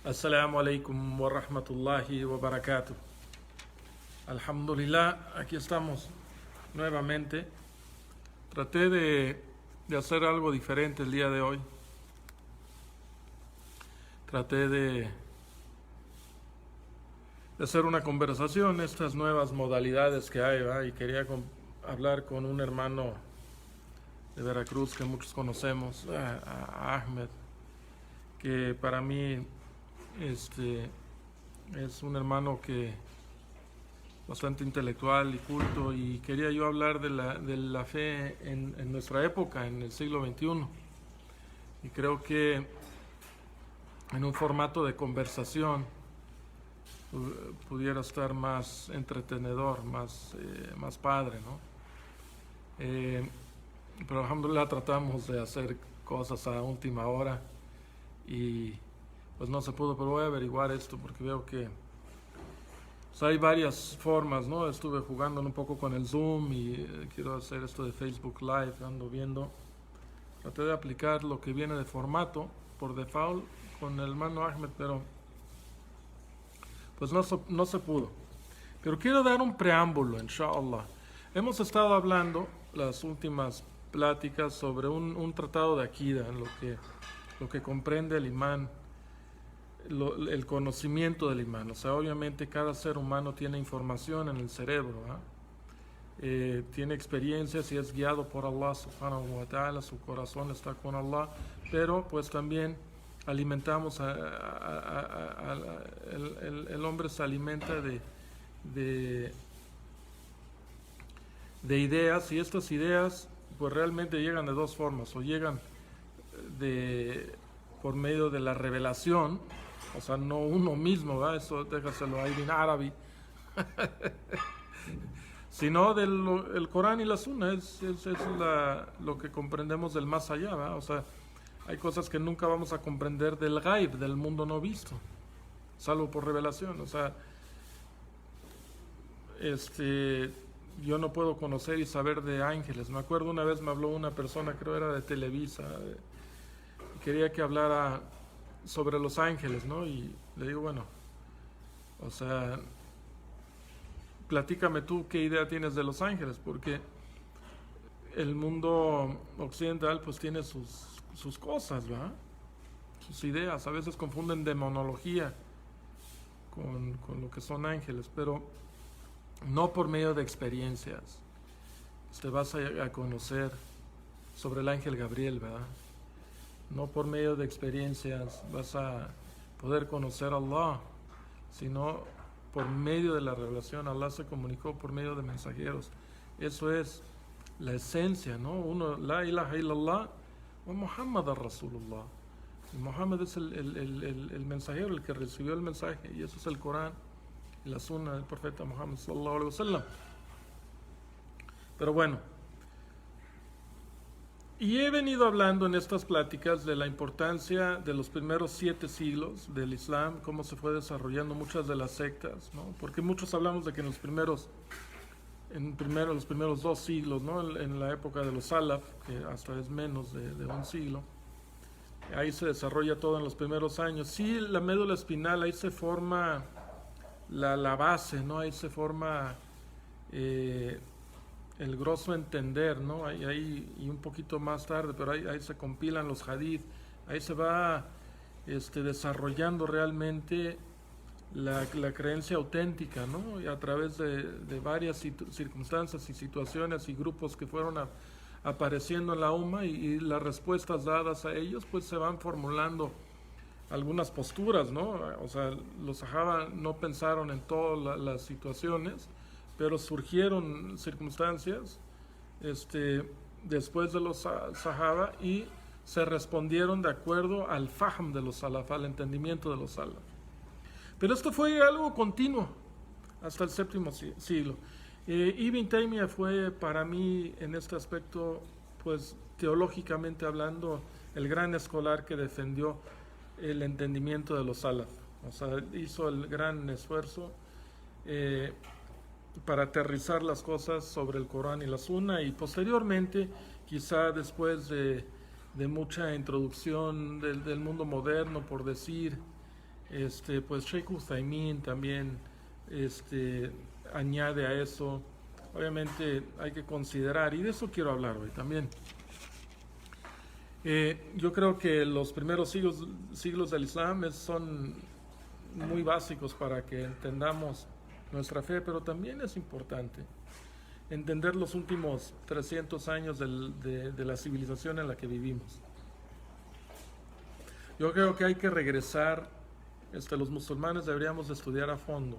Assalamu alaikum wa rahmatullahi wa barakatuh. Alhamdulillah, aquí estamos nuevamente. Traté de hacer algo diferente el día de hoy. Traté de hacer una conversación, estas nuevas modalidades que hay, ¿va? Y quería hablar con un hermano de Veracruz que muchos conocemos, a Ahmed, que para mí es un hermano que bastante intelectual y culto, y quería yo hablar de la fe en nuestra época, en el siglo XXI. Y creo que en un formato de conversación pudiera estar más entretenedor, más padre, ¿no? Pero alhamdulillah tratamos de hacer cosas a última hora y pues no se pudo, pero voy a averiguar esto porque veo que pues hay varias formas, ¿no? Estuve jugando un poco con el Zoom y quiero hacer esto de Facebook Live, ando viendo. Traté de aplicar lo que viene de formato por default con el hermano Ahmed, pero pues no se pudo. Pero quiero dar un preámbulo, inshallah. Hemos estado hablando las últimas pláticas sobre un tratado de Akida, en lo que comprende el imán, el conocimiento del imán. O sea, obviamente cada ser humano tiene información en el cerebro, tiene experiencias y es guiado por Allah subhanahu wa ta'ala, su corazón está con Allah, pero pues también alimentamos el hombre se alimenta de ideas, y estas ideas pues realmente llegan de dos formas: o llegan por medio de la revelación, o sea, no uno mismo, ¿verdad? Eso déjaselo a Ibn Arabi, sino del Corán y la Sunna, es lo que comprendemos del más allá, ¿verdad? O sea, hay cosas que nunca vamos a comprender del Ghaib, del mundo no visto, salvo por revelación. O sea, yo no puedo conocer y saber de ángeles. Me acuerdo una vez me habló una persona, creo era de Televisa, y quería que hablara sobre los ángeles, ¿no? Y le digo, bueno, o sea, platícame tú qué idea tienes de los ángeles, porque el mundo occidental pues tiene sus cosas, ¿verdad? Sus ideas. A veces confunden demonología con lo que son ángeles, pero no por medio de experiencias. Te vas a conocer sobre el ángel Gabriel, ¿verdad? No por medio de experiencias vas a poder conocer a Allah, sino por medio de la revelación. Allah se comunicó por medio de mensajeros. Eso es la esencia, ¿no? Uno, la ilaha illallah wa Muhammad Rasulullah. Y Muhammad es el mensajero, el que recibió el mensaje, y eso es el Corán y la Sunna del profeta Muhammad sallallahu alaihi wasallam. Pero bueno, y he venido hablando en estas pláticas de la importancia de los primeros 7 siglos del Islam, cómo se fue desarrollando muchas de las sectas, ¿no? Porque muchos hablamos de que los primeros 2 siglos, ¿no? En la época de los Salaf, que hasta es menos de un siglo, ahí se desarrolla todo en los primeros años. Sí, la médula espinal, ahí se forma la base, ¿no? Ahí se forma el grosso entender, ¿no? Y un poquito más tarde, pero ahí se compilan los hadith, ahí se va desarrollando realmente la creencia auténtica, ¿no? Y a través de varias circunstancias y situaciones y grupos que fueron apareciendo en la umma, y las respuestas dadas a ellos, pues se van formulando algunas posturas, ¿no? O sea, los sahaba no pensaron en todas las situaciones, pero surgieron circunstancias después de los sahaba, y se respondieron de acuerdo al fahm de los salaf, al entendimiento de los salaf. Pero esto fue algo continuo hasta el 7º siglo. Ibn Taymiyyah fue para mí en este aspecto, pues teológicamente hablando, el gran escolar que defendió el entendimiento de los salaf. O sea, hizo el gran esfuerzo para aterrizar las cosas sobre el Corán y la Sunna, y posteriormente, quizá después de mucha introducción del mundo moderno, por decir, Pues Sheikh Uthaymeen también este, añade a eso. Obviamente hay que considerar, y de eso quiero hablar hoy también. Yo creo que los primeros siglos del Islam son muy básicos para que entendamos nuestra fe, pero también es importante entender los últimos 300 años de la civilización en la que vivimos. Yo creo que hay que regresar, los musulmanes deberíamos de estudiar a fondo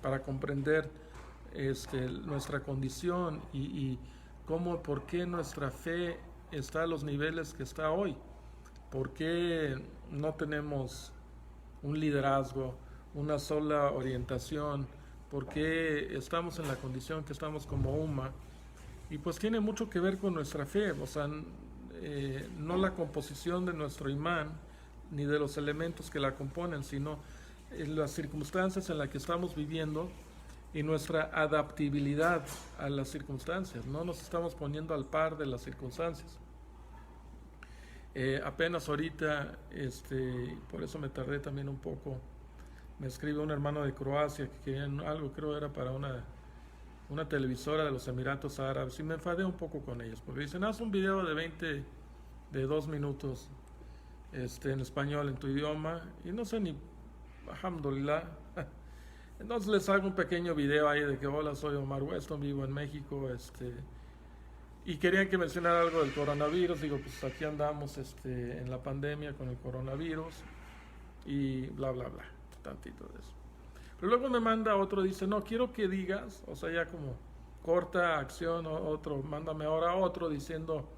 para comprender nuestra condición y cómo, por qué nuestra fe está a los niveles que está hoy, por qué no tenemos un liderazgo, una sola orientación, por qué estamos en la condición que estamos como umma. Y pues tiene mucho que ver con nuestra fe, o sea, no la composición de nuestro imán ni de los elementos que la componen, sino en las circunstancias en las que estamos viviendo y nuestra adaptabilidad a las circunstancias. No nos estamos poniendo al par de las circunstancias. Apenas ahorita, por eso me tardé también un poco, me escribe un hermano de Croacia que querían algo, creo era para una televisora de los Emiratos Árabes, y me enfadé un poco con ellos, porque dicen, haz un video de 2 minutos en español, en tu idioma, y no sé ni, alhamdulillah. Entonces les hago un pequeño video ahí de que hola, soy Omar Weston, vivo en México, y querían que mencionara algo del coronavirus. Digo, pues aquí andamos en la pandemia con el coronavirus y bla bla bla, tantito de eso. Pero luego me manda otro, dice, no, quiero que digas, o sea, ya como corta acción, otro, mándame ahora otro diciendo,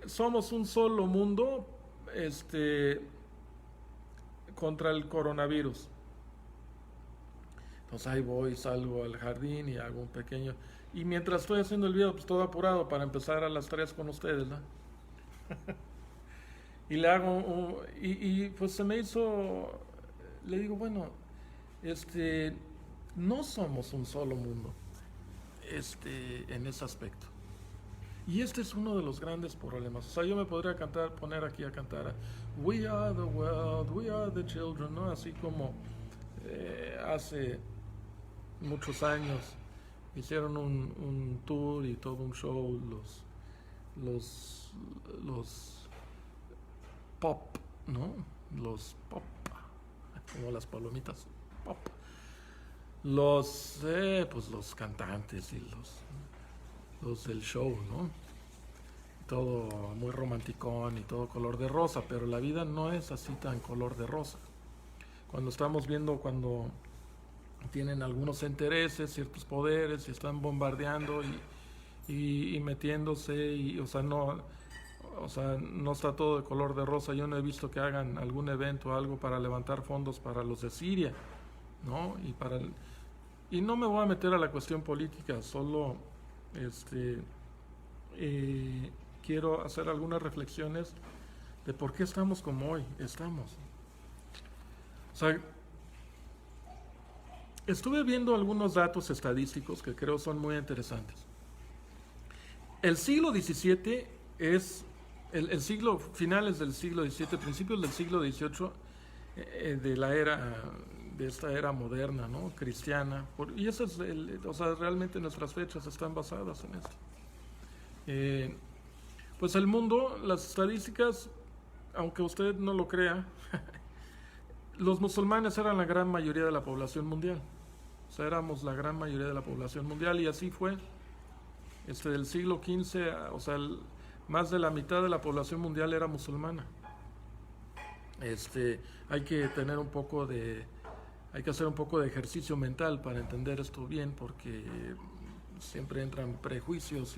somos un solo mundo, contra el coronavirus. Entonces ahí voy, salgo al jardín y hago un pequeño... Y mientras estoy haciendo el video, pues todo apurado para empezar a las 3 con ustedes, ¿no? Y le hago y pues se me hizo... Le digo, bueno, no somos un solo mundo, en ese aspecto. Y es uno de los grandes problemas. O sea, yo me podría poner aquí a cantar We are the world, we are the children, ¿no? Así como hace muchos años hicieron un tour y todo un show los pop, ¿no? Los pop, como las palomitas pop. Pues los cantantes y los del show, ¿no? Todo muy romanticón y todo color de rosa, pero la vida no es así tan color de rosa. Cuando tienen algunos intereses, ciertos poderes, y están bombardeando y metiéndose, o sea, no está todo de color de rosa. Yo no he visto que hagan algún evento o algo para levantar fondos para los de Siria, ¿no? Y no me voy a meter a la cuestión política, solo quiero hacer algunas reflexiones de por qué estamos como hoy estamos. O sea, estuve viendo algunos datos estadísticos que creo son muy interesantes. El siglo XVII es el siglo, finales del siglo XVII, principios del siglo XVIII, de esta era moderna, ¿no? Cristiana, y eso es o sea, realmente nuestras fechas están basadas en esto. Pues el mundo, las estadísticas, aunque usted no lo crea, los musulmanes eran la gran mayoría de la población mundial. O sea, éramos la gran mayoría de la población mundial, y así fue. Del siglo XV, o sea, más de la mitad de la población mundial era musulmana. Hay que hacer un poco de ejercicio mental para entender esto bien, porque siempre entran prejuicios,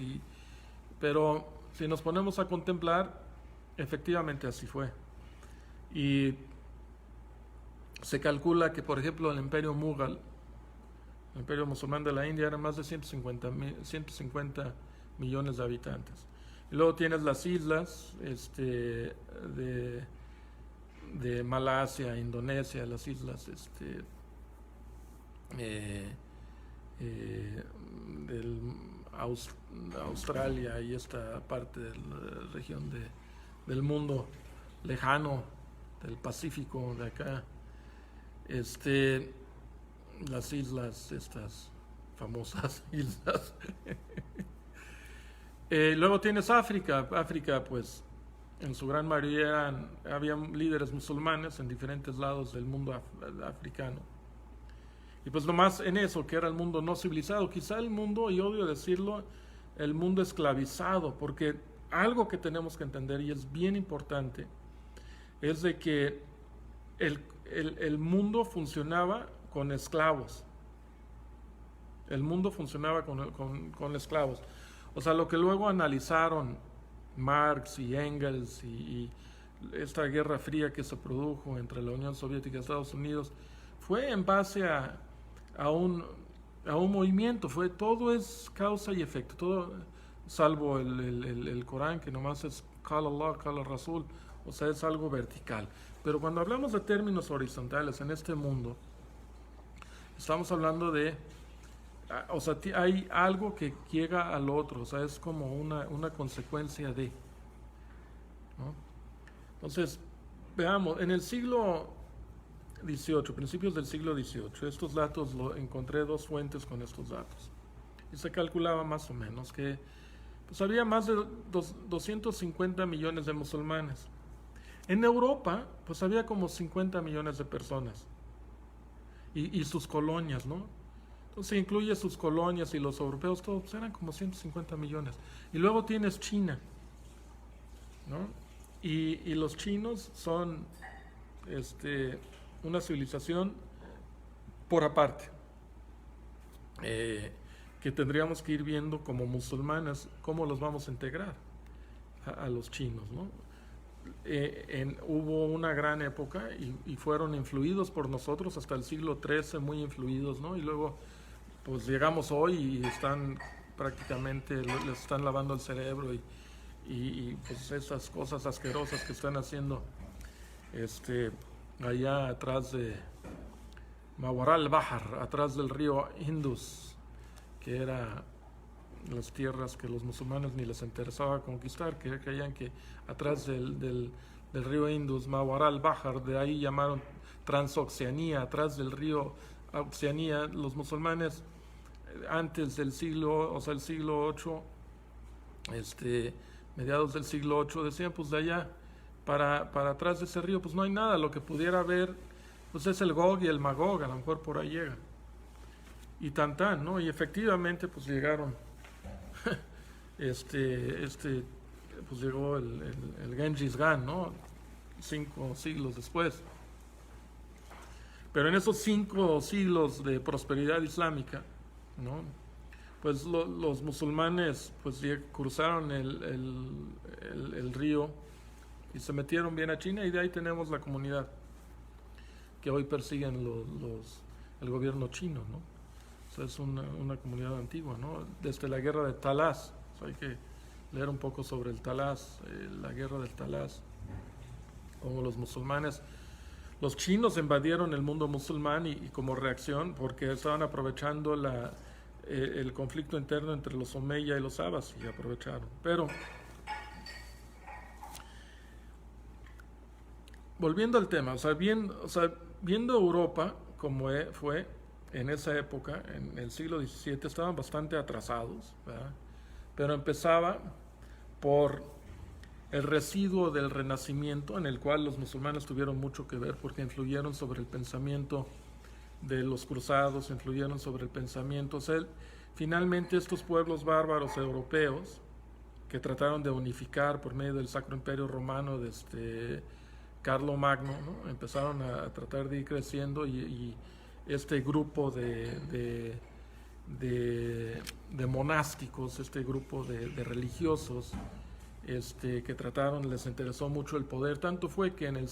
pero si nos ponemos a contemplar, efectivamente así fue. Y se calcula que, por ejemplo, el imperio Mughal, el imperio musulmán de la India, era más de 150 millones de habitantes. Y luego tienes las islas de Malasia, Indonesia, las islas del Australia y esta parte de la región del mundo lejano del Pacífico de acá, este, las islas estas famosas islas. Luego tienes África. África, pues, en su gran mayoría había líderes musulmanes en diferentes lados del mundo africano. Y pues nomás en eso, que era el mundo no civilizado, quizá el mundo, y odio decirlo, el mundo esclavizado, porque algo que tenemos que entender, y es bien importante, es de que el mundo funcionaba con esclavos. El mundo funcionaba con esclavos. O sea, lo que luego analizaron Marx y Engels y esta guerra fría que se produjo entre la Unión Soviética y Estados Unidos, fue en base a un movimiento, todo es causa y efecto, todo salvo el Corán, que nomás es Qala Allah, Qala Rasul, o sea, es algo vertical. Pero cuando hablamos de términos horizontales en este mundo, estamos hablando de, o sea, hay algo que llega al otro, o sea, es como una consecuencia de, ¿no? Entonces, veamos, en el siglo XVIII, principios del siglo XVIII, estos datos, encontré dos fuentes con estos datos, y se calculaba más o menos que pues había más de 250 millones de musulmanes. En Europa, pues había como 50 millones de personas, y sus colonias, ¿no? Entonces incluye sus colonias y los europeos, todos pues eran como 150 millones. Y luego tienes China, ¿no? Y los chinos son una civilización por aparte, que tendríamos que ir viendo como musulmanes cómo los vamos a integrar a los chinos, ¿no? Hubo una gran época y fueron influidos por nosotros hasta el siglo XIII, muy influidos, ¿no? Y luego pues llegamos hoy y están prácticamente, les están lavando el cerebro y pues esas cosas asquerosas que están haciendo allá atrás de Mawara al-Bahar, atrás del río Indus, que era las tierras que los musulmanes ni les interesaba conquistar, que creían que atrás del río Indus, Mawara al-Bahar, de ahí llamaron Transoceanía, atrás del río Oceanía, los musulmanes antes del siglo, o sea, el siglo VIII, mediados del siglo VIII, decían, pues de allá para atrás de ese río, pues no hay nada, lo que pudiera haber, pues es el Gog y el Magog, a lo mejor por ahí llega. Y ¿no? Y efectivamente, pues llegaron, pues llegó el Genghis Khan, ¿no? 5 siglos después. Pero en esos 5 siglos de prosperidad islámica, ¿no? Pues los musulmanes pues cruzaron el río y se metieron bien a China, y de ahí tenemos la comunidad que hoy persiguen el gobierno chino, ¿no? O sea, es una comunidad antigua, ¿no? Desde la guerra de Talas, o sea, hay que leer un poco sobre el Talas, la guerra del Talas, como los musulmanes, los chinos invadieron el mundo musulmán y como reacción, porque estaban aprovechando el conflicto interno entre los Omeya y los Abbas, y aprovecharon. Pero volviendo al tema, o sea, viendo Europa como fue en esa época, en el siglo XVII, estaban bastante atrasados, ¿verdad? Pero empezaba por el residuo del Renacimiento, en el cual los musulmanes tuvieron mucho que ver, porque influyeron sobre el pensamiento de los cruzados, influyeron sobre el pensamiento. O sea, finalmente estos pueblos bárbaros europeos que trataron de unificar por medio del Sacro Imperio Romano desde Carlo Magno, ¿no? Empezaron a tratar de ir creciendo, y este grupo de monásticos, este grupo de religiosos que trataron, les interesó mucho el poder. Tanto fue que en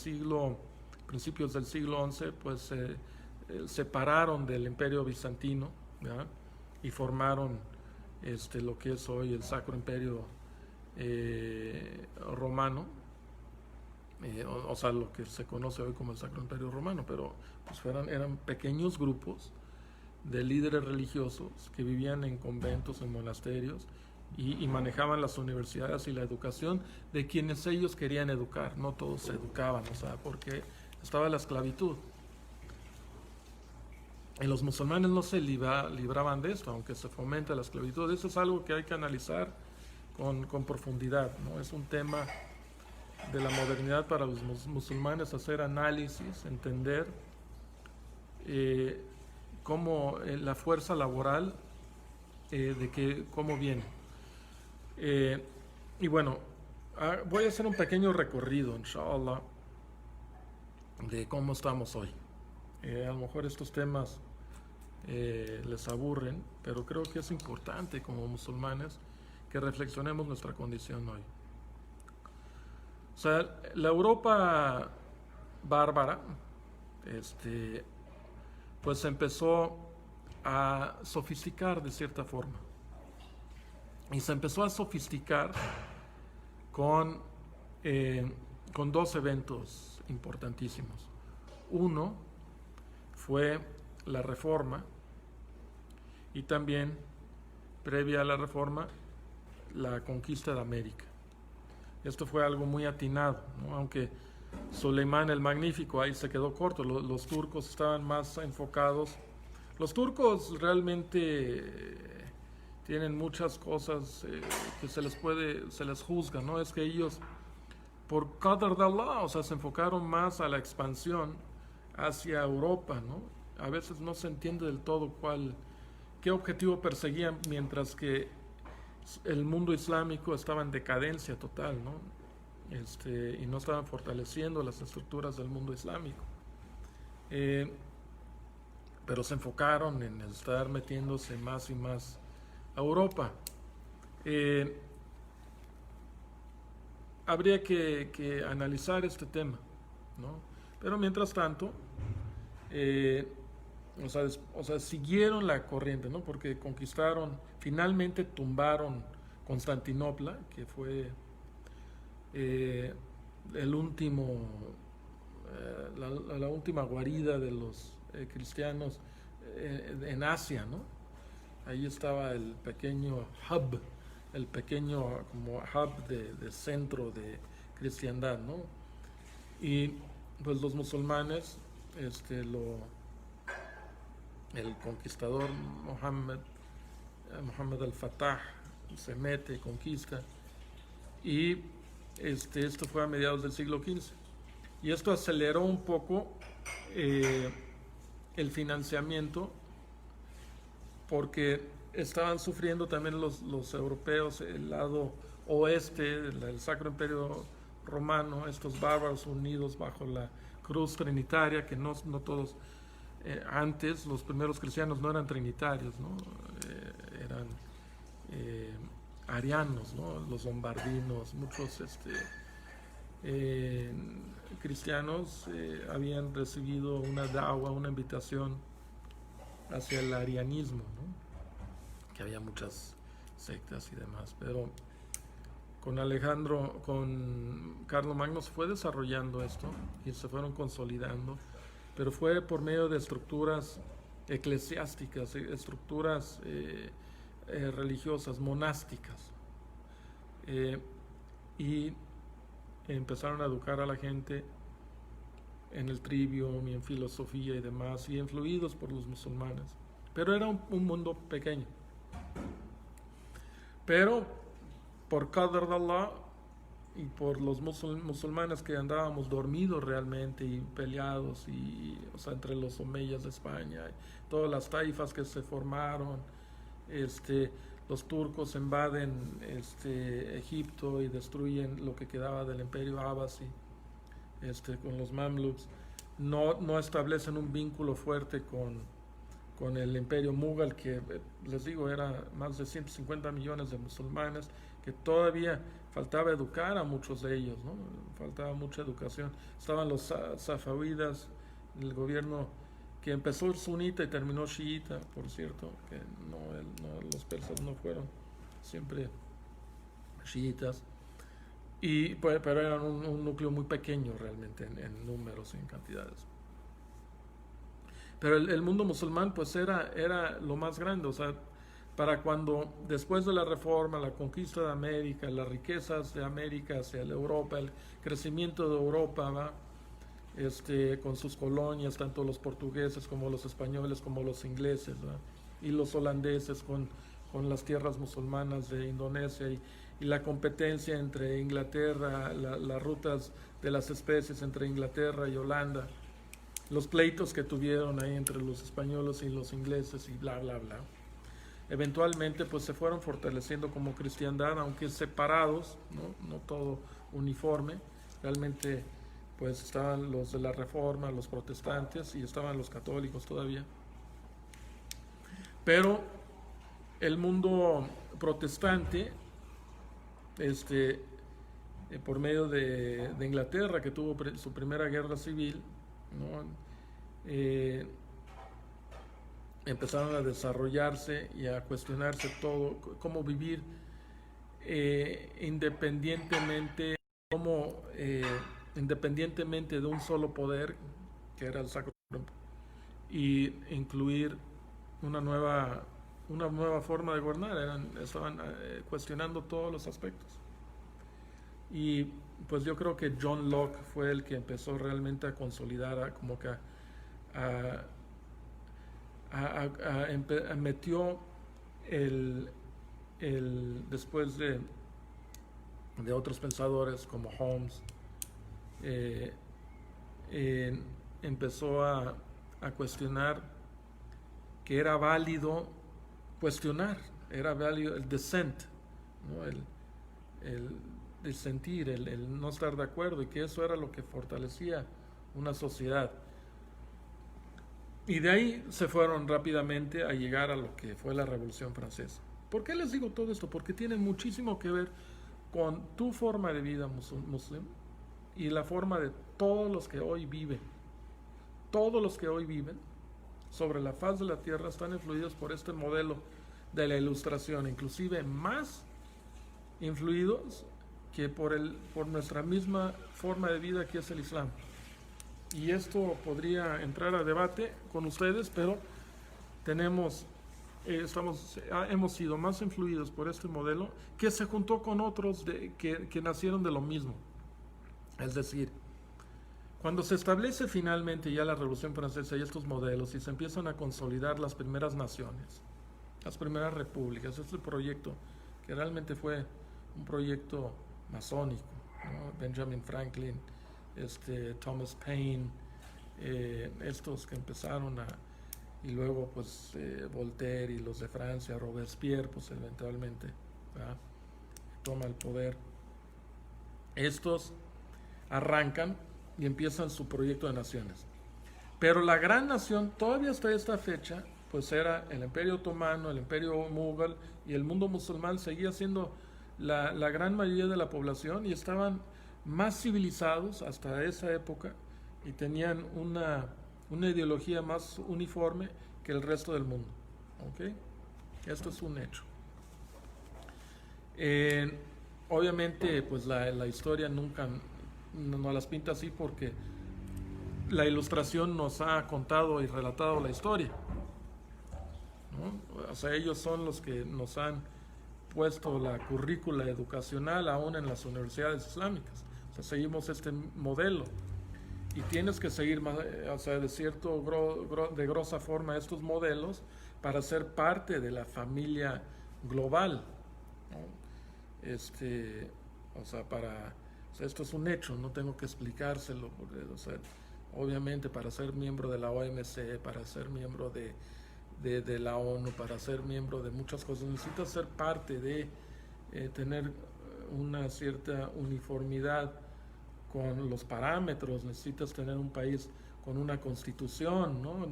principios del siglo XI, pues se separaron del Imperio Bizantino, ¿verdad? Y formaron lo que es hoy el Sacro Imperio Romano, o sea, lo que se conoce hoy como el Sacro Imperio Romano, pero pues eran pequeños grupos de líderes religiosos que vivían en conventos, en monasterios, y manejaban las universidades y la educación de quienes ellos querían educar. No todos se educaban, o sea, porque estaba la esclavitud. Y los musulmanes no se libraban de esto, aunque se fomenta la esclavitud. Eso es algo que hay que analizar con profundidad, ¿no? Es un tema de la modernidad para los musulmanes, hacer análisis, entender cómo la fuerza laboral, cómo viene. Y bueno, voy a hacer un pequeño recorrido, inshallah, de cómo estamos hoy. A lo mejor estos temas les aburren, pero creo que es importante como musulmanes que reflexionemos nuestra condición hoy. O sea, la Europa bárbara, pues empezó a sofisticar de cierta forma. Y se empezó a sofisticar con dos eventos importantísimos. Uno fue la Reforma, y también, previa a la Reforma, la conquista de América. Esto fue algo muy atinado, ¿no? Aunque Soleimán el Magnífico ahí se quedó corto, los turcos estaban más enfocados. Los turcos realmente tienen muchas cosas que se les juzga, ¿no? Es que ellos, por qadr de Allah, o sea, se enfocaron más a la expansión hacia Europa, ¿no? A veces no se entiende del todo qué objetivo perseguían, mientras que el mundo islámico estaba en decadencia total, ¿no? Y no estaban fortaleciendo las estructuras del mundo islámico. Pero se enfocaron en estar metiéndose más y más a Europa. Habría que analizar este tema, ¿no? Pero mientras tanto, o sea, siguieron la corriente, ¿no? Porque finalmente tumbaron Constantinopla, que fue la última guarida de los cristianos en Asia, ¿no? Ahí estaba el pequeño hub, como hub de centro de cristiandad, ¿no? Y pues los musulmanes, el conquistador Mohammed al-Fatah se mete, conquista, y esto fue a mediados del siglo XV, y esto aceleró un poco el financiamiento, porque estaban sufriendo también los europeos, el lado oeste del Sacro Imperio Romano, estos bárbaros unidos bajo la cruz trinitaria, que no todos, antes los primeros cristianos no eran trinitarios, ¿no? Eran arianos, ¿no? Los lombardinos, muchos cristianos habían recibido una da'wa, una invitación hacia el arianismo, ¿no? Que había muchas sectas y demás, pero con Carlomagno se fue desarrollando esto y se fueron consolidando, pero fue por medio de estructuras eclesiásticas, estructuras religiosas, monásticas, y empezaron a educar a la gente en el trivium y en filosofía y demás, y influidos por los musulmanes. Pero era un mundo pequeño. Pero por qadr de Allah y por los musulmanes que andábamos dormidos realmente y peleados, o sea, entre los omeyas de España, todas las taifas que se formaron, los turcos invaden Egipto y destruyen lo que quedaba del imperio Abbasi, con los mamluks, no establecen un vínculo fuerte con el imperio mughal, que les digo era más de 150 millones de musulmanes, que todavía faltaba educar a muchos de ellos, ¿no? Faltaba mucha educación. Estaban los safavidas, el gobierno que empezó sunita y terminó chiita, por cierto, que los persas no fueron siempre chiitas, pero eran un núcleo muy pequeño realmente en números y en cantidades. Pero el mundo musulmán pues era lo más grande, o sea, para cuando después de la reforma, la conquista de América, las riquezas de América hacia la Europa, el crecimiento de Europa, ¿va? Con sus colonias, tanto los portugueses como los españoles, como los ingleses, ¿va? Y los holandeses con las tierras musulmanas de Indonesia y la competencia entre Inglaterra, las rutas de las especies entre Inglaterra y Holanda, los pleitos que tuvieron ahí entre los españoles y los ingleses y bla, bla, bla. Eventualmente pues se fueron fortaleciendo como cristiandad, aunque separados, no todo uniforme. Realmente pues estaban los de la Reforma, los protestantes, y estaban los católicos todavía. Pero el mundo protestante, por medio de Inglaterra, que tuvo su primera guerra civil, ¿no? Empezaron a desarrollarse y a cuestionarse todo, cómo vivir independientemente, independientemente de un solo poder, que era el Sacro, y incluir una nueva forma de gobernar. Estaban cuestionando todos los aspectos. Y pues yo creo que John Locke fue el que empezó realmente a consolidar, como que metió después de otros pensadores como Holmes, empezó a cuestionar que era válido cuestionar, era válido el dissent, ¿no? El disentir, el no estar de acuerdo, y que eso era lo que fortalecía una sociedad. Y de ahí se fueron rápidamente a llegar a lo que fue la Revolución Francesa. ¿Por qué les digo todo esto? Porque tiene muchísimo que ver con tu forma de vida musulmán y la forma de todos los que hoy viven. Todos los que hoy viven sobre la faz de la tierra están influidos por este modelo de la Ilustración, inclusive más influidos que por nuestra misma forma de vida, que es el Islam. Y esto podría entrar a debate con ustedes, pero hemos sido más influidos por este modelo, que se juntó con otros que nacieron de lo mismo. Es decir, cuando se establece finalmente ya la Revolución Francesa y estos modelos, y se empiezan a consolidar las primeras naciones, las primeras repúblicas, este proyecto que realmente fue un proyecto masónico, ¿no? Benjamin Franklin, Thomas Paine, estos que empezaron y luego pues Voltaire y los de Francia, Robespierre, pues eventualmente, ¿verdad?, toma el poder. Estos arrancan y empiezan su proyecto de naciones. Pero la gran nación, todavía hasta esta fecha, pues era el Imperio Otomano, el Imperio Mughal, y el mundo musulmán seguía siendo la gran mayoría de la población, y estaban más civilizados hasta esa época, y tenían una ideología más uniforme que el resto del mundo. ¿Ok? Esto es un hecho. Obviamente, pues la historia nunca no las pinta así, porque la Ilustración nos ha contado y relatado la historia, ¿no? O sea, ellos son los que nos han puesto la currícula educacional aún en las universidades islámicas. O sea, seguimos este modelo, y tienes que seguir, o sea, de grosa forma estos modelos para ser parte de la familia global, ¿no? O sea, esto es un hecho, no tengo que explicárselo, porque, o sea, obviamente para ser miembro de la OMC, para ser miembro de la ONU, para ser miembro de muchas cosas, necesitas ser parte de tener una cierta uniformidad con los parámetros, necesitas tener un país con una constitución, ¿no?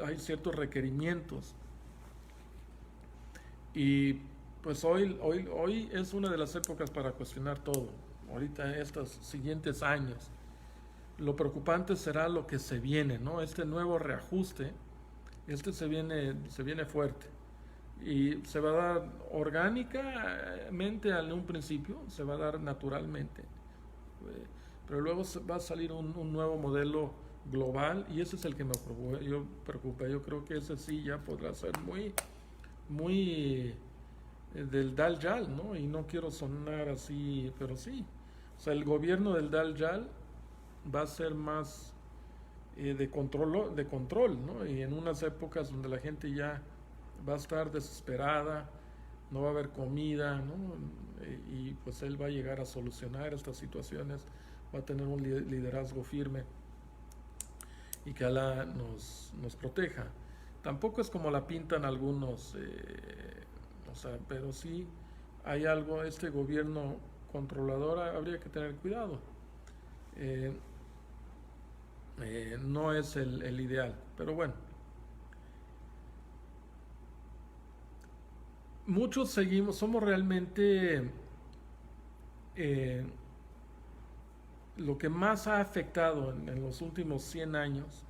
Hay ciertos requerimientos. Y pues hoy es una de las épocas para cuestionar todo. Ahorita, en estos siguientes años, lo preocupante será lo que se viene, ¿no? Este nuevo reajuste, se viene fuerte, y se va a dar orgánicamente en un principio, se va a dar naturalmente, pero luego va a salir un nuevo modelo global, y ese es el que me preocupa. Yo creo que ese sí ya podrá ser muy, muy del Dal-Yal, ¿no? Y no quiero sonar así, pero sí. O sea, el gobierno del Dal-Yal va a ser más de control, ¿no? Y en unas épocas donde la gente ya va a estar desesperada, no va a haber comida, ¿no? Y pues él va a llegar a solucionar estas situaciones, va a tener un liderazgo firme y que Alá nos proteja. Tampoco es como la pintan algunos, o sea, pero sí hay algo, este gobierno controlador habría que tener cuidado. Eh, no es el ideal, pero bueno. Muchos seguimos, somos realmente eh, lo que más ha afectado en los últimos 100 años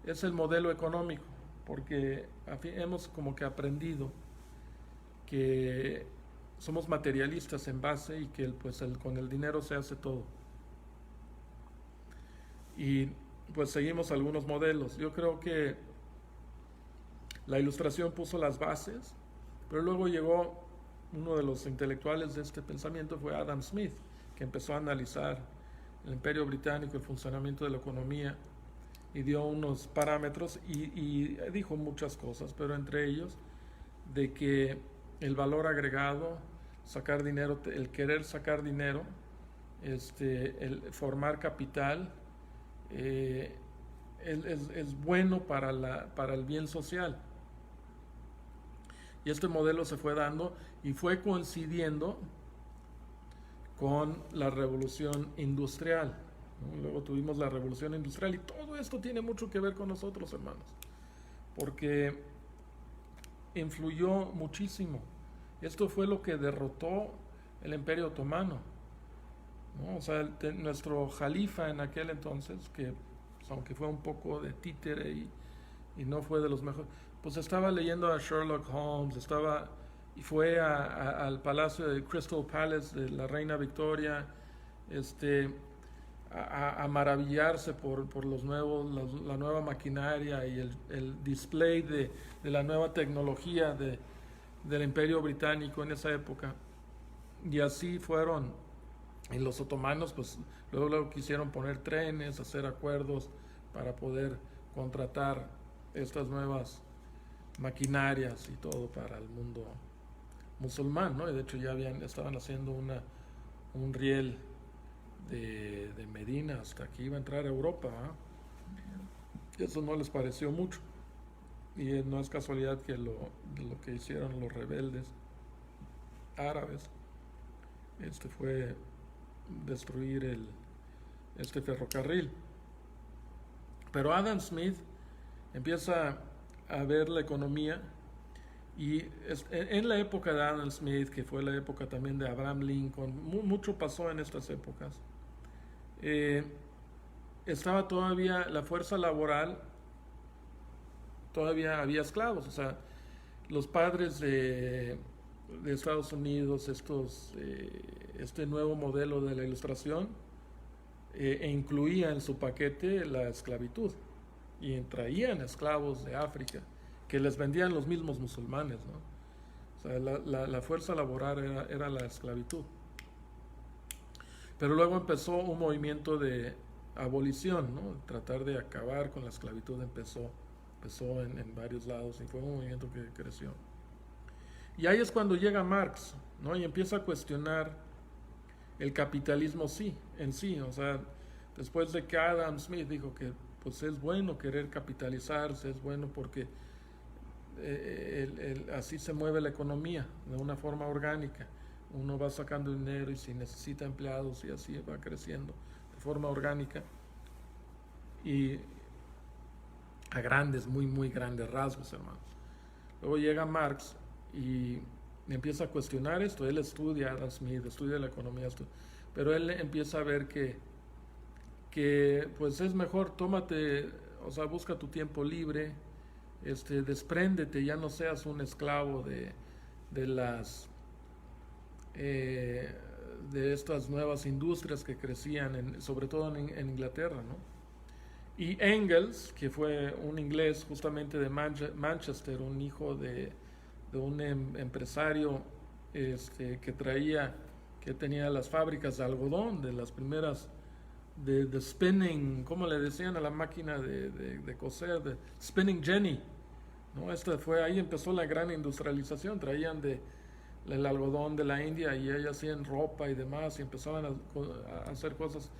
es el modelo económico, porque hemos como que aprendido que somos materialistas en base y que con el dinero se hace todo. Y pues seguimos algunos modelos. Yo creo que la Ilustración puso las bases, pero luego llegó uno de los intelectuales de este pensamiento, fue Adam Smith, que empezó a analizar el Imperio Británico, el funcionamiento de la economía, y dio unos parámetros y dijo muchas cosas, pero entre ellos de que el valor agregado, sacar dinero, el querer sacar dinero, el formar capital, es bueno para el bien social. Y este modelo se fue dando y fue coincidiendo con la revolución industrial, ¿no? Luego tuvimos la revolución industrial y todo esto tiene mucho que ver con nosotros, hermanos, porque influyó muchísimo. Esto fue lo que derrotó el Imperio Otomano, ¿no? O sea, nuestro jalifa en aquel entonces, que pues, aunque fue un poco de títere y no fue de los mejores, pues estaba leyendo a Sherlock Holmes, y fue al palacio de Crystal Palace de la reina Victoria, a maravillarse por la nueva maquinaria y el display de la nueva tecnología del Imperio Británico en esa época. Y así fueron. Y los otomanos, pues luego quisieron poner trenes, hacer acuerdos para poder contratar estas nuevas maquinarias y todo para el mundo musulmán, ¿no? Y de hecho ya estaban haciendo un riel de Medina hasta que iba a entrar a Europa, ¿eh? Eso no les pareció mucho. Y no es casualidad que lo que hicieron los rebeldes árabes fue destruir este ferrocarril. Pero Adam Smith empieza a ver la economía y en la época de Adam Smith, que fue la época también de Abraham Lincoln, mucho pasó en estas épocas. Estaba todavía la fuerza laboral, todavía había esclavos, o sea, los padres de Estados Unidos, este nuevo modelo de la Ilustración, incluía en su paquete la esclavitud y traían esclavos de África que les vendían los mismos musulmanes, ¿no? O sea, la fuerza laboral era la esclavitud. Pero luego empezó un movimiento de abolición, ¿no? Tratar de acabar con la esclavitud empezó en varios lados y fue un movimiento que creció. Y ahí es cuando llega Marx, ¿no? Y empieza a cuestionar el capitalismo en sí, o sea, después de que Adam Smith dijo que pues es bueno querer capitalizarse, es bueno porque así se mueve la economía de una forma orgánica. Uno va sacando dinero y si necesita empleados y así va creciendo de forma orgánica y a muy grandes rasgos, hermanos. Luego llega Marx y empieza a cuestionar esto. Él estudia a Adam Smith, estudia la economía, pero él empieza a ver que pues es mejor, busca tu tiempo libre, despréndete, ya no seas un esclavo de las de estas nuevas industrias que crecían, sobre todo en Inglaterra, ¿no? Y Engels, que fue un inglés justamente de Manchester, un hijo de un empresario que tenía las fábricas de algodón, de las primeras de spinning, ¿cómo le decían a la máquina de coser? De spinning jenny, ¿no? Ahí empezó la gran industrialización, traían el algodón de la India y ellos hacían ropa y demás y empezaban a hacer cosas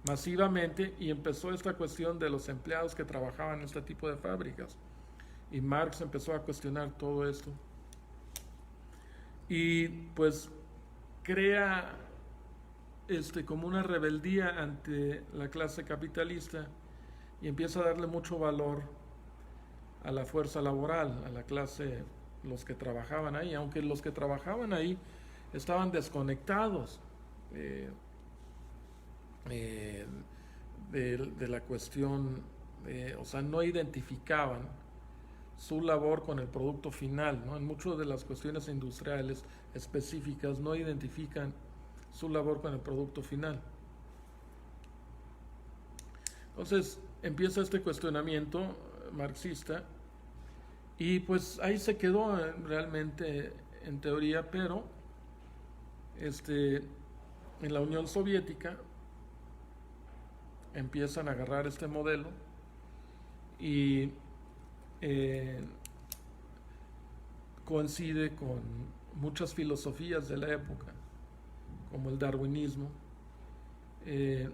masivamente y empezó esta cuestión de los empleados que trabajaban en este tipo de fábricas y Marx empezó a cuestionar todo esto y pues crea como una rebeldía ante la clase capitalista y empieza a darle mucho valor a la fuerza laboral, a la clase, los que trabajaban ahí, aunque los que trabajaban ahí estaban desconectados de la cuestión, o sea, no identificaban su labor con el producto final, ¿no? En muchas de las cuestiones industriales específicas no identifican su labor con el producto final. Entonces empieza este cuestionamiento marxista y pues ahí se quedó realmente en teoría, pero en la Unión Soviética empiezan a agarrar este modelo y coincide con muchas filosofías de la época, como el darwinismo, el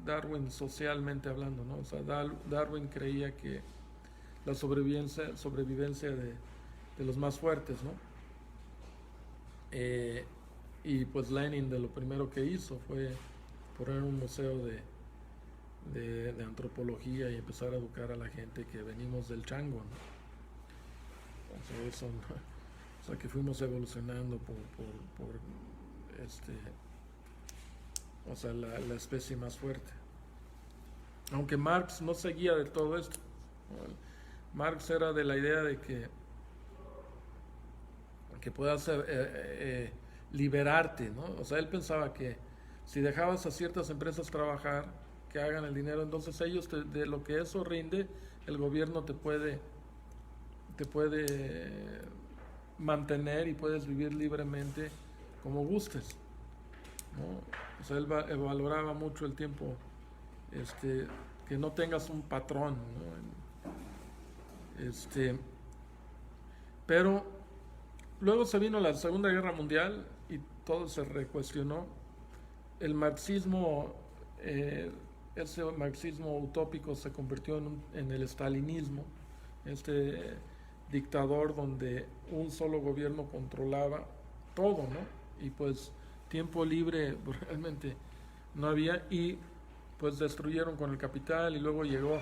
Darwin socialmente hablando, ¿no? O sea, Darwin creía que la sobrevivencia de los más fuertes, ¿no? Y pues Lenin de lo primero que hizo fue poner un museo de antropología y empezar a educar a la gente que venimos del chango, ¿no? O sea, que fuimos evolucionando o sea, la especie más fuerte. Aunque Marx no seguía de todo esto. Marx era de la idea de que puedas liberarte, ¿no? O sea, él pensaba que si dejabas a ciertas empresas trabajar, que hagan el dinero, entonces ellos de lo que eso rinde, el gobierno te puede mantener y puedes vivir libremente como gustes, ¿no? O sea, él valoraba mucho el tiempo, que no tengas un patrón, ¿no? Pero luego se vino la Segunda Guerra Mundial y todo se recuestionó. El marxismo, ese marxismo utópico se convirtió en el stalinismo, dictador donde un solo gobierno controlaba todo, ¿no? Y pues tiempo libre realmente no había y pues destruyeron con el capital y luego llegó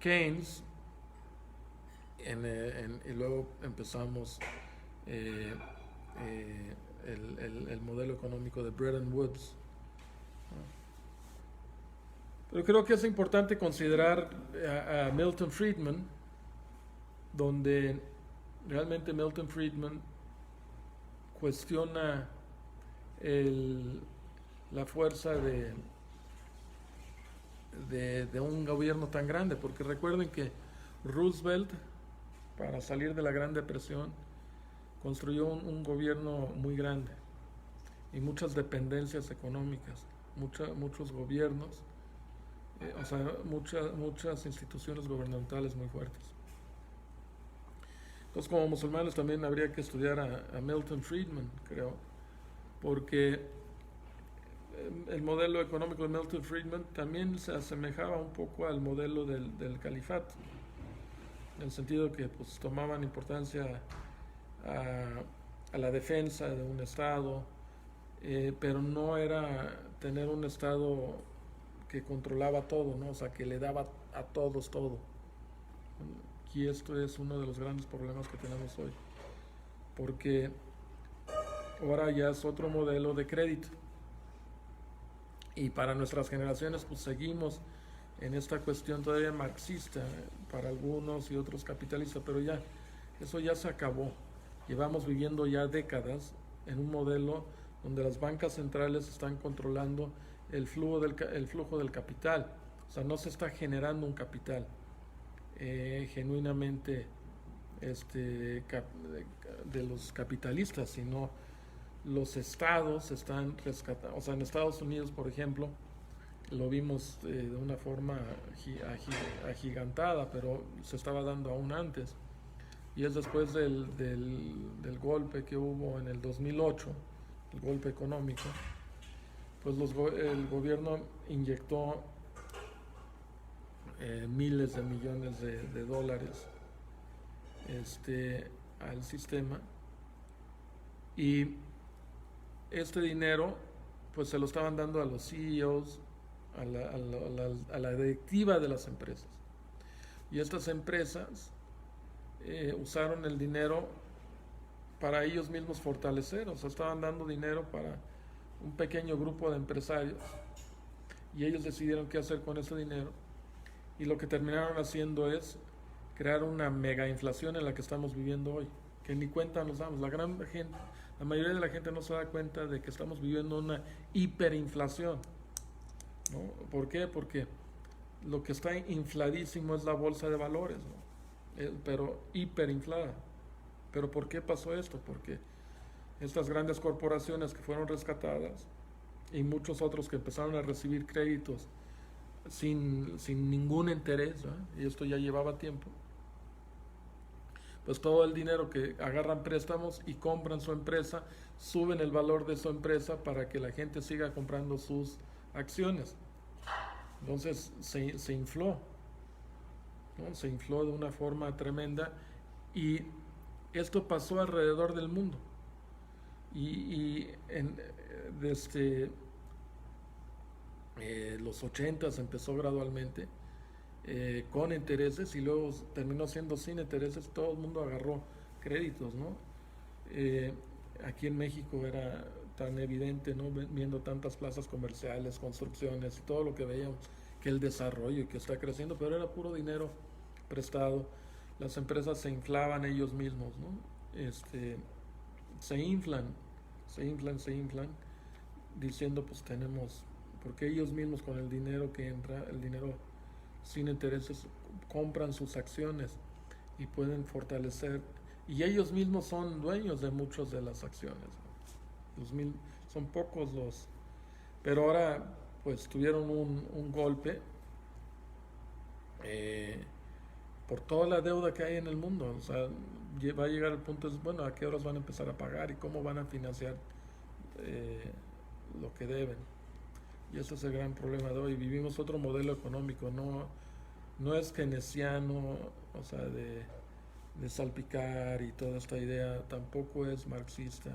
Keynes y luego empezamos el modelo económico de Bretton Woods. Pero creo que es importante considerar a Milton Friedman, donde realmente Milton Friedman cuestiona la fuerza de un gobierno tan grande, porque recuerden que Roosevelt, para salir de la Gran Depresión, construyó un gobierno muy grande y muchas dependencias económicas, muchos gobiernos, o sea, muchas instituciones gubernamentales muy fuertes. Entonces, como musulmanes también habría que estudiar a Milton Friedman, creo, porque el modelo económico de Milton Friedman también se asemejaba un poco al modelo del califato, en el sentido que pues tomaban importancia a la defensa de un estado, pero no era tener un estado que controlaba todo, ¿no? O sea, que le daba a todos todo. Y esto es uno de los grandes problemas que tenemos hoy, porque ahora ya es otro modelo de crédito y para nuestras generaciones pues seguimos en esta cuestión todavía marxista para algunos y otros capitalistas, pero ya eso ya se acabó. Llevamos viviendo ya décadas en un modelo donde las bancas centrales están controlando el flujo del capital. O sea, no se está generando un capital genuinamente de los capitalistas, sino los estados están rescatando. O sea, en Estados Unidos, por ejemplo, lo vimos de una forma agigantada, pero se estaba dando aún antes. Y es después del golpe que hubo en el 2008, el golpe económico, pues el gobierno inyectó miles de millones de dólares al sistema, y este dinero pues se lo estaban dando a los CEOs, a la directiva de las empresas, y estas empresas usaron el dinero para ellos mismos fortalecer. O sea, estaban dando dinero para un pequeño grupo de empresarios, y ellos decidieron qué hacer con ese dinero, y lo que terminaron haciendo es crear una mega inflación en la que estamos viviendo hoy, que ni cuenta nos damos. La mayoría de la gente no se da cuenta de que estamos viviendo una hiperinflación, ¿no? ¿Por qué? Porque lo que está infladísimo es la bolsa de valores, ¿no? Pero hiperinflada. ¿Pero por qué pasó esto? Porque estas grandes corporaciones que fueron rescatadas, y muchos otros que empezaron a recibir créditos sin ningún interés, ¿eh? Y esto ya llevaba tiempo, pues todo el dinero que agarran préstamos y compran su empresa, suben el valor de su empresa para que la gente siga comprando sus acciones. Entonces se infló, ¿no? Se infló de una forma tremenda, y esto pasó alrededor del mundo. Desde los 80 empezó gradualmente con intereses, y luego terminó siendo sin intereses. Todo el mundo agarró créditos, ¿no? Aquí en México era tan evidente, ¿no? Viendo tantas plazas comerciales, construcciones y todo lo que veíamos, que el desarrollo y que está creciendo, pero era puro dinero prestado. Las empresas se inflaban ellos mismos, ¿no? Se inflan, diciendo pues tenemos, porque ellos mismos con el dinero que entra, el dinero sin intereses, compran sus acciones y pueden fortalecer, y ellos mismos son dueños de muchas de las acciones, ¿no? Son pocos pero ahora pues tuvieron un golpe por toda la deuda que hay en el mundo. O sea, va a llegar el punto de, bueno, ¿a qué horas van a empezar a pagar y cómo van a financiar lo que deben? Y ese es el gran problema de hoy. Vivimos otro modelo económico, no es keynesiano, o sea, de salpicar y toda esta idea, tampoco es marxista.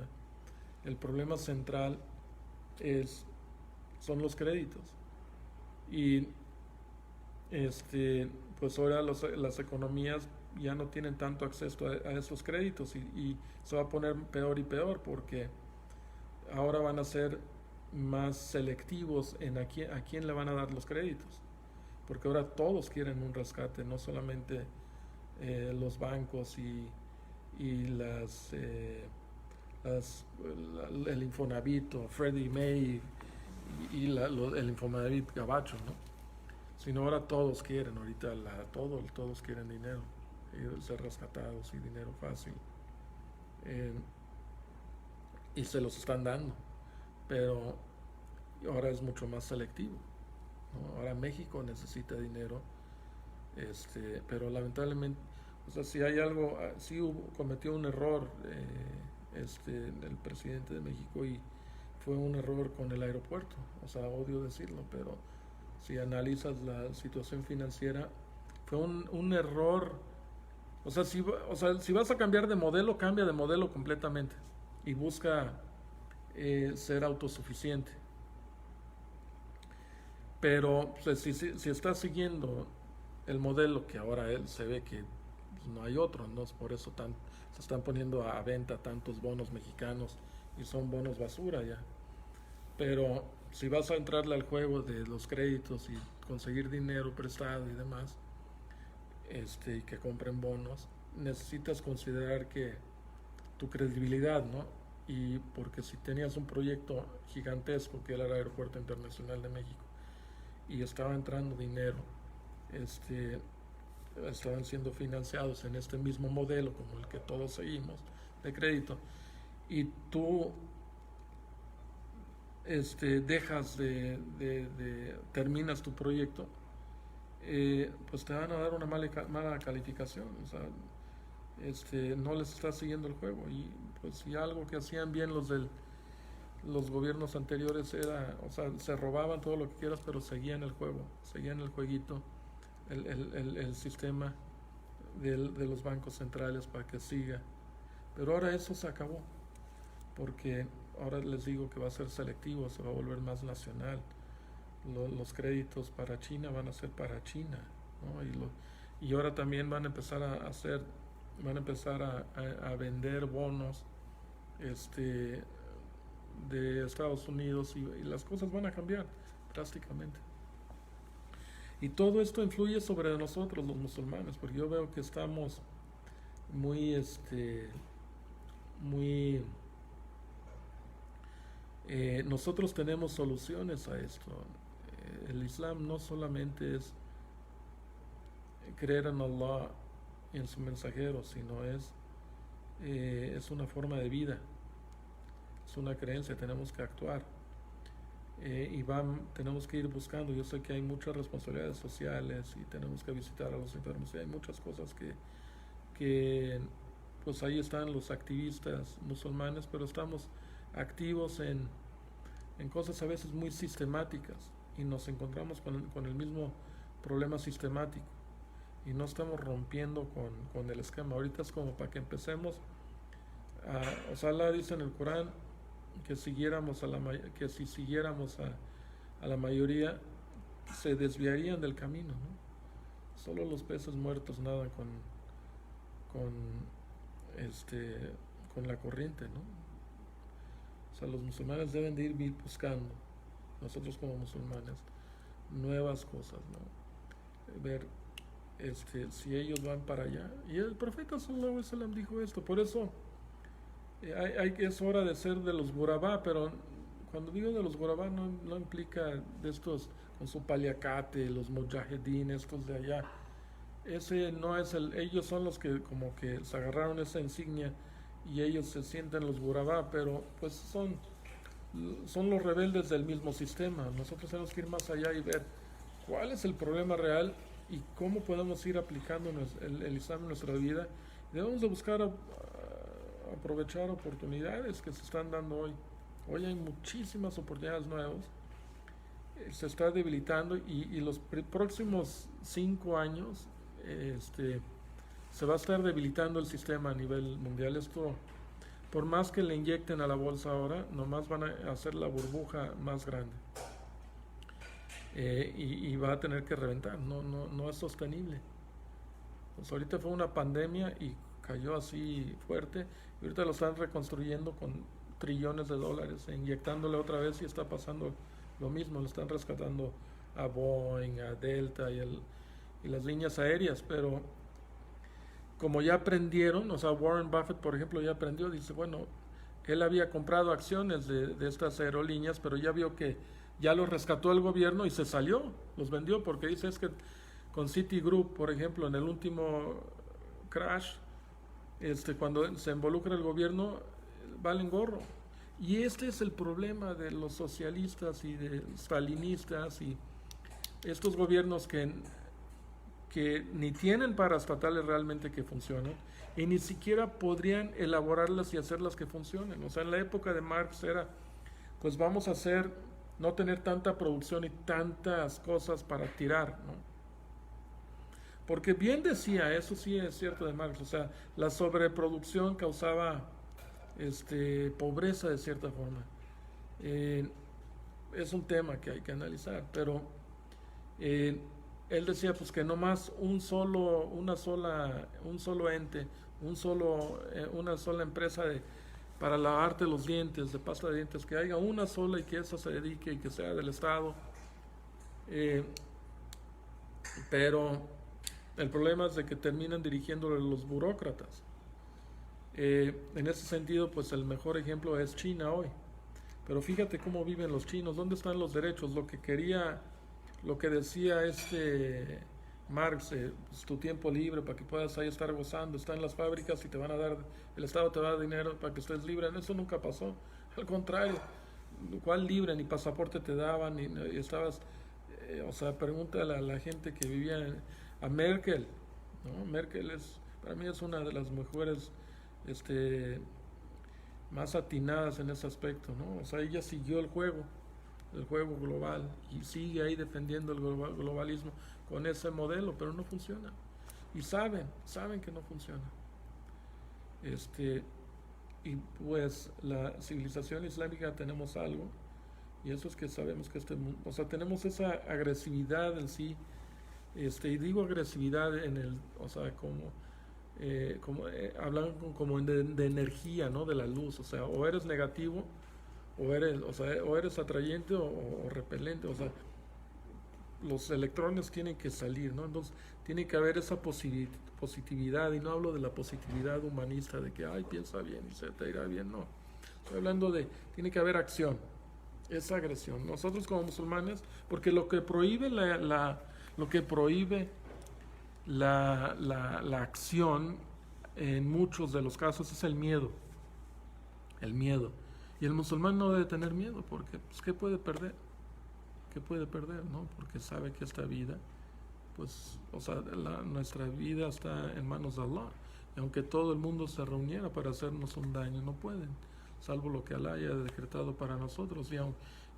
El problema central son los créditos. Y pues ahora las economías ya no tienen tanto acceso a esos créditos, y se va a poner peor y peor, porque ahora van a ser más selectivos en a quién le van a dar los créditos, porque ahora todos quieren un rescate, no solamente los bancos y el Infonavit o Freddie May y el Infonavit Gabacho, ¿no? Sino ahora todos quieren, ahorita todos quieren dinero, ser rescatados y dinero fácil, y se los están dando, pero ahora es mucho más selectivo, ¿no? Ahora México necesita dinero, pero lamentablemente, o sea, si hay algo, sí cometió un error el presidente de México, y fue un error con el aeropuerto. O sea, odio decirlo, pero si analizas la situación financiera, fue un error. O sea, si vas a cambiar de modelo, cambia de modelo completamente y busca ser autosuficiente. Pero pues, si estás siguiendo el modelo que ahora él se ve que pues, no hay otro, ¿no? Por eso se están poniendo a venta tantos bonos mexicanos, y son bonos basura ya. Pero si vas a entrarle al juego de los créditos y conseguir dinero prestado y demás, y que compren bonos, necesitas considerar que tu credibilidad, ¿no? Y porque si tenías un proyecto gigantesco que era el Aeropuerto Internacional de México, y estaba entrando dinero, estaban siendo financiados en este mismo modelo como el que todos seguimos de crédito, y tú dejas terminas tu proyecto, pues te van a dar una mala calificación. O sea, no les está siguiendo el juego. Y pues y algo que hacían bien los gobiernos anteriores era, o sea, se robaban todo lo que quieras, pero seguían el juego, seguían el jueguito, el sistema de los bancos centrales para que siga. Pero ahora eso se acabó, porque ahora les digo que va a ser selectivo, se va a volver más nacional. Los créditos para China van a ser para China, ¿no? Y ahora también van a empezar a vender bonos de Estados Unidos, y las cosas van a cambiar drásticamente. Y todo esto influye sobre nosotros los musulmanes, porque yo veo que estamos muy nosotros tenemos soluciones a esto. El Islam no solamente es creer en Allah y en su mensajero, sino es una forma de vida, es una creencia, tenemos que actuar, tenemos que ir buscando. Yo sé que hay muchas responsabilidades sociales y tenemos que visitar a los enfermos, y hay muchas cosas que pues ahí están los activistas musulmanes, pero estamos activos en cosas a veces muy sistemáticas, y nos encontramos con el mismo problema sistemático, y no estamos rompiendo con el esquema. Ahorita es como para que empecemos o sea, Allah dice en el Corán que si siguiéramos a la mayoría, se desviarían del camino, ¿no? Solo los peces muertos nadan con con la corriente, ¿no? O sea, los musulmanes deben de ir buscando, nosotros como musulmanes, nuevas cosas, ¿no? Ver si ellos van para allá. Y el profeta sallallahu alaihi wasallam dijo esto. Por eso es hora de ser de los Gurabá, pero cuando digo de los Gurabá no implica de estos con su paliacate, los mujahedín, estos de allá. Ese no es ellos son los que como que se agarraron esa insignia, y ellos se sienten los Gurabá, pero pues son los rebeldes del mismo sistema. Nosotros tenemos que ir más allá y ver cuál es el problema real y cómo podemos ir aplicando el Islam en nuestra vida. Debemos de buscar aprovechar oportunidades que se están dando hoy. Hoy hay muchísimas oportunidades nuevas. Se está debilitando, y los próximos 5 años se va a estar debilitando el sistema a nivel mundial. Esto, por más que le inyecten a la bolsa ahora, nomás van a hacer la burbuja más grande, y va a tener que reventar. No es sostenible. Pues ahorita fue una pandemia y cayó así fuerte, y ahorita lo están reconstruyendo con trillones de dólares, inyectándole otra vez, y está pasando lo mismo. Le están rescatando a Boeing, a Delta y las líneas aéreas, pero como ya aprendieron, o sea, Warren Buffett, por ejemplo, ya aprendió. Dice, bueno, él había comprado acciones de estas aerolíneas, pero ya vio que ya los rescató el gobierno y se salió, los vendió, porque dice, es que con Citigroup, por ejemplo, en el último crash, cuando se involucra el gobierno, valen gorro. Y este es el problema de los socialistas y de stalinistas y estos gobiernos que ni tienen paraestatales realmente que funcionen, y ni siquiera podrían elaborarlas y hacerlas que funcionen. O sea, en la época de Marx era, pues vamos a no tener tanta producción y tantas cosas para tirar, ¿no? Porque bien decía, eso sí es cierto de Marx, o sea, la sobreproducción causaba pobreza de cierta forma. Es un tema que hay que analizar, pero él decía pues que no más un solo ente, una sola empresa para lavarte los dientes, de pasta de dientes, que haya una sola y que esa se dedique y que sea del Estado. Pero el problema es de que terminan dirigiéndole los burócratas. En ese sentido, pues el mejor ejemplo es China hoy. Pero fíjate cómo viven los chinos, dónde están los derechos, lo que decía Marx, pues, tu tiempo libre para que puedas ahí estar gozando, está en las fábricas y te van a dar, el Estado te va a dar dinero para que estés libre. Eso nunca pasó. Al contrario, ¿cuál libre? Ni pasaporte te daban, ni estabas, o sea, pregúntale a la gente que vivía a Merkel, ¿no? Merkel para mí es una de las mejores, este, más atinadas en ese aspecto, ¿no? O sea, ella siguió el juego global, y sigue ahí defendiendo el globalismo con ese modelo, pero no funciona. Y saben que no funciona. Este, y pues la civilización islámica tenemos algo, y eso es que sabemos que este mundo, o sea, tenemos esa agresividad en sí, y digo agresividad en el, o sea, hablan como de energía, ¿no? De la luz, o sea, o eres negativo, o eres atrayente o repelente, o sea, los electrones tienen que salir, ¿no? Entonces, tiene que haber esa positividad, y no hablo de la positividad humanista de que, ay, piensa bien y se te irá bien, no. Estoy hablando de, tiene que haber acción, esa agresión. Nosotros como musulmanes, porque lo que prohíbe lo que prohíbe la acción en muchos de los casos es el miedo. Y el musulmán no debe tener miedo, porque, pues, ¿qué puede perder? ¿Qué puede perder, no? Porque sabe que esta vida, pues, o sea, nuestra vida está en manos de Allah. Y aunque todo el mundo se reuniera para hacernos un daño, no pueden, salvo lo que Allah haya decretado para nosotros.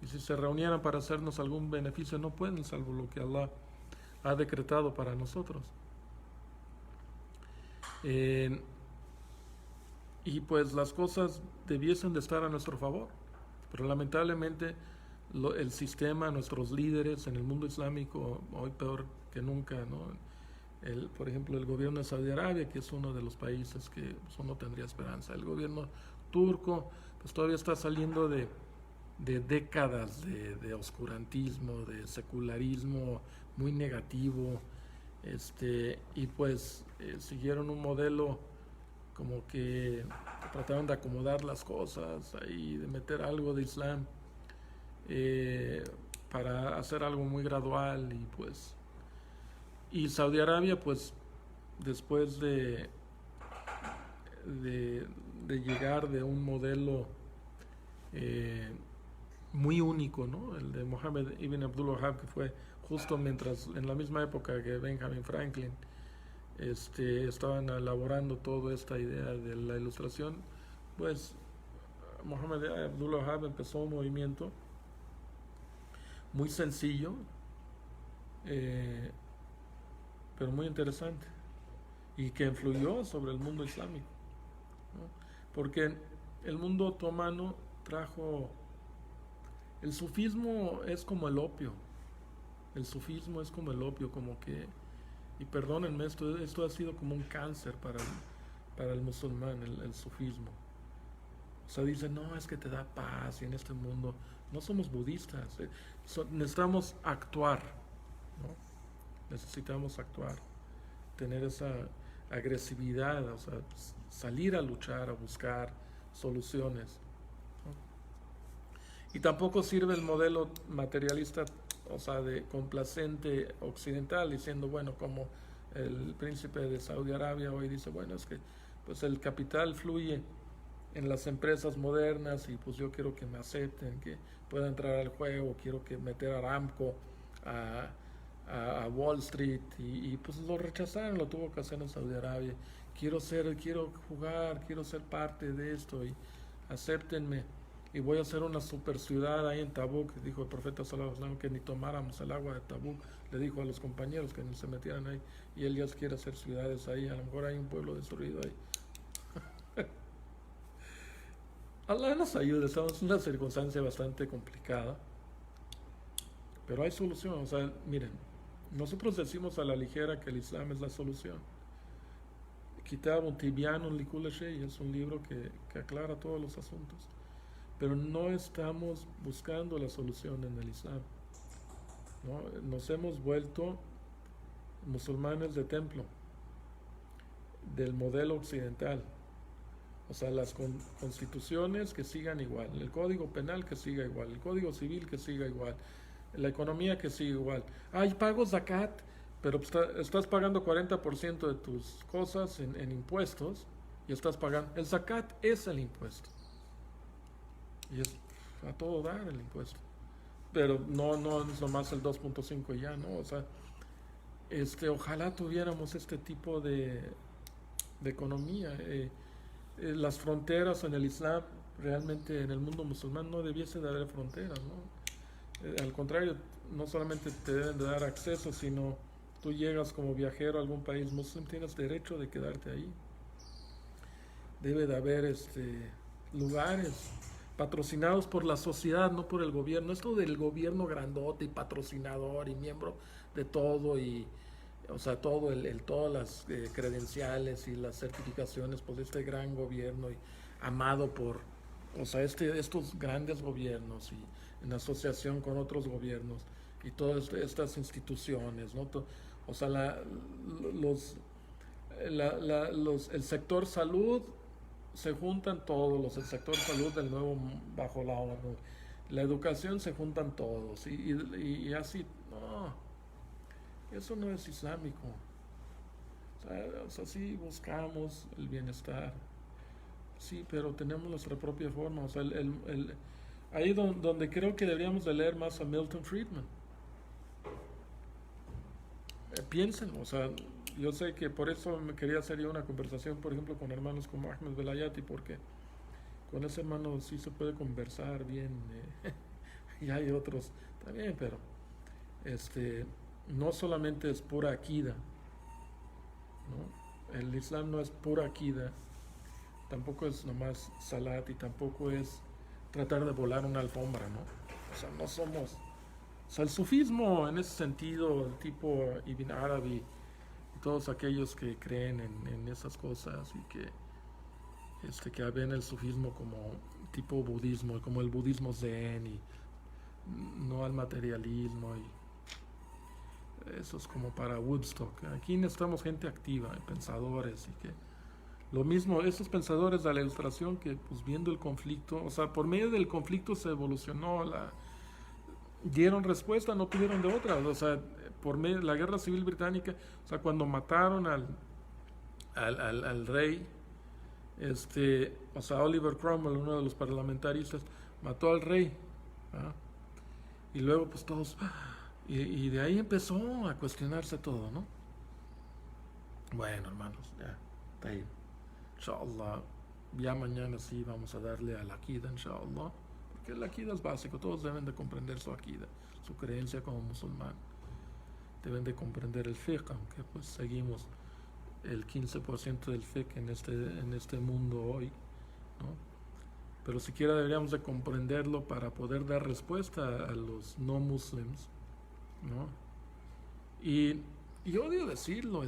Y si se reunieran para hacernos algún beneficio, no pueden, salvo lo que Allah ha decretado para nosotros. Y pues las cosas debiesen de estar a nuestro favor, pero lamentablemente el sistema, nuestros líderes en el mundo islámico, hoy peor que nunca, ¿no? Por ejemplo, el gobierno de Saudi Arabia, que es uno de los países que pues, no tendría esperanza. El gobierno turco, pues todavía está saliendo de décadas de oscurantismo, de secularismo muy negativo, y pues siguieron un modelo como que trataron de acomodar las cosas ahí, de meter algo de Islam, para hacer algo muy gradual. Y Saudi Arabia, pues después de llegar de un modelo muy único, ¿no? El de Mohammed ibn Abdul Wahab, que fue justo en la misma época que Benjamin Franklin estaban elaborando toda esta idea de la ilustración. Pues Mohammed Abdul Wahab empezó un movimiento muy sencillo, pero muy interesante, y que influyó sobre el mundo islámico, ¿no? Porque el mundo otomano trajo, el sufismo es como el opio, como que, y perdónenme, esto ha sido como un cáncer para el musulmán, el sufismo. O sea, dicen, no, es que te da paz, y en este mundo no somos budistas, necesitamos actuar, ¿no? Necesitamos actuar, tener esa agresividad, o sea, salir a luchar, a buscar soluciones, ¿no? Y tampoco sirve el modelo materialista, o sea, de complacente occidental, diciendo, bueno, como el príncipe de Saudi Arabia hoy dice, bueno, es que pues el capital fluye en las empresas modernas, y pues yo quiero que me acepten, que pueda entrar al juego, quiero que meter a Aramco a Wall Street, y pues lo rechazaron, lo tuvo que hacer en Saudi Arabia. Quiero jugar, quiero ser parte de esto, y acéptenme, y voy a hacer una super ciudad ahí en Tabuk. Dijo el profeta sallallahu alaihi wasallam que ni tomáramos el agua de Tabuk, le dijo a los compañeros que ni se metieran ahí, y él ya quiere hacer ciudades ahí. A lo mejor hay un pueblo destruido ahí. Allah nos ayude, estamos en una circunstancia bastante complicada, pero hay solución. O sea, miren, nosotros decimos a la ligera que el Islam es la solución. Kitab Tibyan Likul Shay es un libro que aclara todos los asuntos, pero no estamos buscando la solución en el Islam, ¿no? Nos hemos vuelto musulmanes de templo, del modelo occidental. O sea, las constituciones que sigan igual, el código penal que siga igual, el código civil que siga igual, la economía que siga igual. Ay, pago zakat, pero estás pagando 40% de tus cosas en impuestos y estás pagando. El zakat es el impuesto. Y es a todo dar el impuesto. Pero no es nomás el 2.5 ya, ¿no? O sea, ojalá tuviéramos este tipo de economía. Las fronteras en el Islam, realmente en el mundo musulmán no debiese de haber fronteras, ¿no? Al contrario, no solamente te deben de dar acceso, sino tú llegas como viajero a algún país musulmán, tienes derecho de quedarte ahí. Debe de haber lugares patrocinados por la sociedad, no por el gobierno. Esto del gobierno grandote y patrocinador y miembro de todo y o sea, todas las credenciales y las certificaciones, pues este gran gobierno y amado por, o sea, estos grandes gobiernos y en asociación con otros gobiernos y todas estas instituciones, ¿no? O sea, el sector salud se juntan todos el sector salud del nuevo bajo la ONU, la educación se juntan todos y así, no, eso no es islámico. O sea, sí buscamos el bienestar, sí, pero tenemos nuestra propia forma. O sea, ahí donde creo que deberíamos de leer más a Milton Friedman. Piensen, o sea, yo sé que por eso me quería hacer yo una conversación, por ejemplo, con hermanos como Ahmed Velayati, porque con ese hermano sí se puede conversar bien, y hay otros también, pero no solamente es pura akida, ¿no? El Islam no es pura akida, tampoco es nomás salat y tampoco es tratar de volar una alfombra, ¿no? O sea, no somos... O sea, el sufismo en ese sentido, el tipo Ibn Arabi y todos aquellos que creen en esas cosas y que ven el sufismo como tipo budismo, como el budismo zen y no al materialismo y eso es como para Woodstock. Aquí necesitamos gente activa, pensadores y que lo mismo, esos pensadores de la Ilustración que pues viendo el conflicto, o sea, por medio del conflicto se evolucionó dieron respuesta, no tuvieron de otra, o sea, por medio de la guerra civil británica, o sea, cuando mataron al rey, o sea, Oliver Cromwell, uno de los parlamentaristas, mató al rey, ¿verdad? Y luego pues todos, y de ahí empezó a cuestionarse todo, ¿no? Bueno, hermanos, ya, está ahí. Inshallah, ya mañana sí vamos a darle a la Akida, inshallah. Que el akida es básico, todos deben de comprender su akida, su creencia como musulmán. Deben de comprender el fiqh, aunque pues seguimos el 15% del fiqh en este mundo hoy, ¿no? Pero siquiera deberíamos de comprenderlo para poder dar respuesta a los no muslims, ¿no? Y odio decirlo,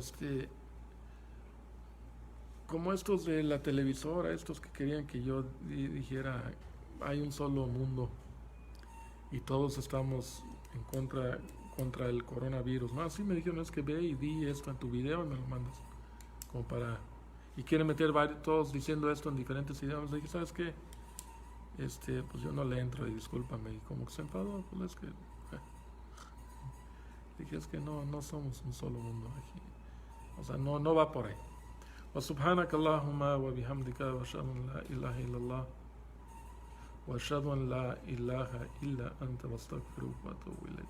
como estos de la televisora, estos que querían que yo dijera hay un solo mundo y todos estamos en contra el coronavirus. No, así me dijeron, es que ve y di esto en tu video y me lo mandas. Como para... Y quieren meter todos diciendo esto en diferentes idiomas. Le dije, ¿sabes qué? Pues yo no le entro y discúlpame. Y como que se enfadó, pues es que... Dije, es que no somos un solo mundo aquí. O sea, no va por ahí. Wa subhanaka Allahumma wa bihamdika wa ashhadu an la ilaha illallah وأشهد أن لا إله إلا أنت واستغفرك وأتوب إليك